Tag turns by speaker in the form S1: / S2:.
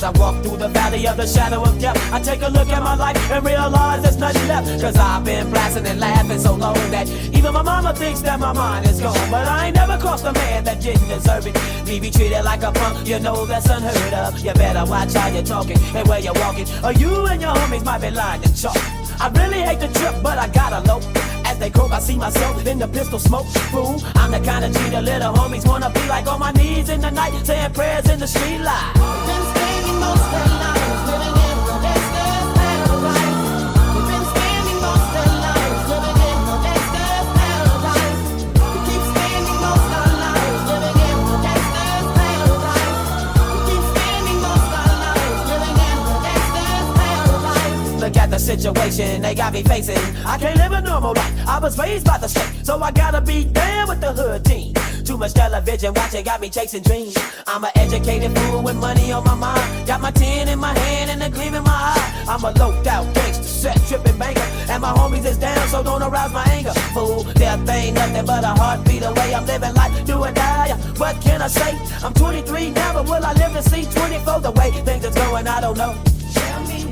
S1: I walk through the valley of the shadow of death, I take a look at my life and realize there's nothing left. Cause I've been blasting and laughing so long that even my mama thinks that my mind is gone. But I ain't never crossed a man that didn't deserve it. Me be treated like a punk, you know that's unheard of. You better watch how you're talking and where you're walking, or you and your homies might be lying in chalk. I really hate the trip, but I gotta low. As they croak, I see myself in the pistol smoke. Fool, I'm the kind of G the little homies wanna be like, on my knees in the night, saying prayers in the street light.
S2: Been spending most of their lives living in the gangster's paradise. We've been spending most of their lives living in the gangster's paradise. We keep spending most of our lives living in the gangster's paradise. We keep spending most of our lives living in the gangster's paradise.
S1: Look at the situation they got me facing. I can't live a normal life, I was raised by the state, so I gotta be down with the hood team. Too much television watching got me chasing dreams. I'm an educated fool with money on my mind. Got my tin in my hand and a gleam in my eye. I'm a loped out gangster, set tripping banker, and my homies is down, so don't arouse my anger. Fool, death ain't nothing but a heartbeat away. I'm living life, do or die. What can I say? I'm 23 now, but will I live to see 24? The way things is going, I don't know.
S2: Tell me